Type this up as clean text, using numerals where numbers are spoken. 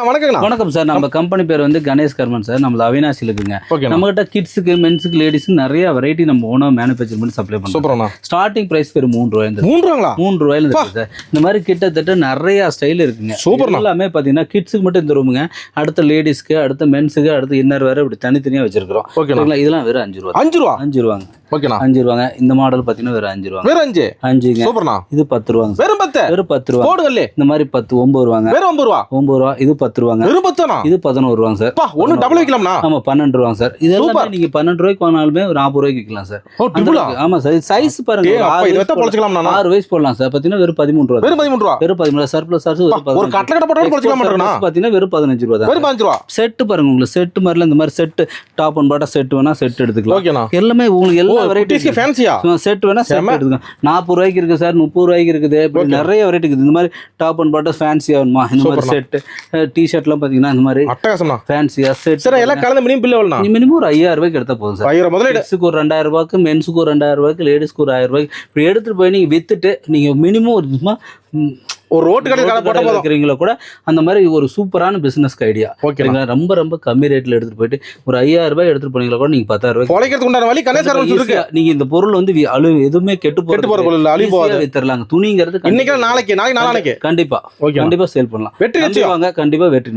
வணக்கங்கண்ணா. வணக்கம் சார். நம்ம கம்பெனி பேர் வந்து கணேஷ் கர்மன் சார். நம்ம அவினாசியில் இருக்குங்க. நம்ம கிட்ட கிட்ஸுக்கு, மென்ஸுக்கு, லேடிஸ்க்கு நிறைய வெரைட்டி நம்ம ஓனா மேனுஃபேக்சர் பண்ணி சப்ளை பண்ணுறோம். சூப்பர்ண்ணா. ஸ்டார்டிங் பிரைஸ் பேர் 3 ரூபாய். 3 ரூபாங்களா? 3 ரூபாயில இருக்கு சார். இந்த மாதிரி கிட்டத்தட்ட நிறைய ஸ்டைல் இருக்குங்க. சூப்பர்ண்ணா. எல்லாமே பார்த்தீங்கன்னா கிட்ஸுக்கு மட்டும் இந்த ரூமுங்க. அடுத்த லேடிஸ்க்கு, அடுத்த மென்ஸுக்கு, அடுத்த இன்னர் வேற இப்படி தனித்தனியாக வச்சிருக்கிறோம். ஓகேங்களா. இதெல்லாம் வெறும் 5 ரூபா. 5 ரூபா? 5 ரூபாங்க. ஓகேண்ணா. 5 ரூபாங்க. இந்த மாடல் பார்த்தீங்கன்னா வெறும் 5 ரூபாங்க. வெறும் 5? 5ங்க. சூப்பர்ண்ணா. இது 10 ரூபாங்க. வெறும் 10? வெறும் 10 ரூபா. போடுங்கல்லே. இந்த மாதிரி 10 9 ரூபாங்க. வெறும் 9 ரூபா? 9 ரூபா. இது 10 ரூபாங்க. வெறும் 10னா? இது 11 ரூபாங்க சார். பா, ஒண்ணு டபுள் வைக்கலாம்னா? ஆமா, 12 ரூபாங்க சார். இதெல்லாம் நீங்க 12 ரூபாய்க்கு வாங்கினாலுமே ஒரு 40 ரூபாய்க்கு விற்கலாம் சார். ஓ, ட்ரிபிளா? ஆமா சார். சைஸ் பாருங்க. 6 வயசு போடலாம் சார். பாத்தீங்கன்னா வெறும் 13 ரூபா. வெறும் 13 ரூபா? வெறும் 13 சர்ப்ளஸ் சார்ஜ் ஒரு கட்டல கட்ட போட்டு பொளிச்சுக்கலாம் மாட்டேங்கண்ணா. பாத்தீங்கன்னா வெறும் 15 ரூபா தான். வெறும் 15 ரூபா? செட் பாருங்க. உங்களுக்கு செட் மாதிரில இந்த மாதிரி set top and bottom set வேணா செட் எடுத்துக்கலாம். ஓகேண்ணா. எல்லாமே உங்களுக்கு எல்லா வெரைட்டிஸ் ஃபேன்சியா செட் வேணா செட் எடுத்துக்கலாம். 40 ரூபாய்க்கு இருக்கு சார், 30 ரூபாய்க்கு இருக்குது. இப்படி நிறைய வெரைட்டி இருக்குது. இந்த மாதிரி டாப் அண்ட் பாட்டம் ஃபேன்சியா வேணுமா, இந்த மாதிரி செட் டி-ஷர்ட்லாம் பாத்தீங்கன்னா இந்த மாதிரி அட்டகாசம்ண்ணா. ஃபேன்சியா செட் சார் எல்லாம் கலந்து மினிமம் பில் எவ்வளவுண்ணா? மினிமம் ஒரு 5000 ரூபாய்க்கு எடுத்தா போதும் சார். 5000 முதல்ல கிட்ஸுக்கு ஒரு 2000 ரூபாய்க்கு, மென்ஸுக்கு ஒரு 2000 ரூபாய்க்கு, லேடிஸ்க்கு ஒரு 1000 ரூபாய்க்கு இப்படி எடுத்துட்டு போய் நீங்க வித்துட்டு நீங்க மினிமம் ஒரு சும்மா ஒரு ரோட்டு கடையில் கடை போட்ட போதும் இருக்கிறீங்களா கூட அந்த மாதிரி ஒரு சூப்பரான பிசினஸ் ஐடியா. ஓகேங்களா. ரொம்ப ரொம்ப கம்மி ரேட்ல எடுத்துட்டு போயிட்டு ஒரு 5000 ரூபாய் எடுத்துட்டு போனீங்களா கூட நீங்க 10000 ரூபாய் பொழைக்கிறதுக்கு உண்டான வழி கணேஷ் கர்மன் இருக்கு. நீங்க இந்த பொருள் வந்து எதுவுமே கெட்டு போறது இல்ல, அழிவு போகாது. வித்துறலாங்க. துணிங்கிறது இன்னைக்கு நாளைக்கு நாளைக்கு கண்டிப்பா ஓகே, கண்டிப்பா சேல் பண்ணலாம். வெற்றி நிச்சயம். கண்டிப்பா வெற்றி நிச்சயம்.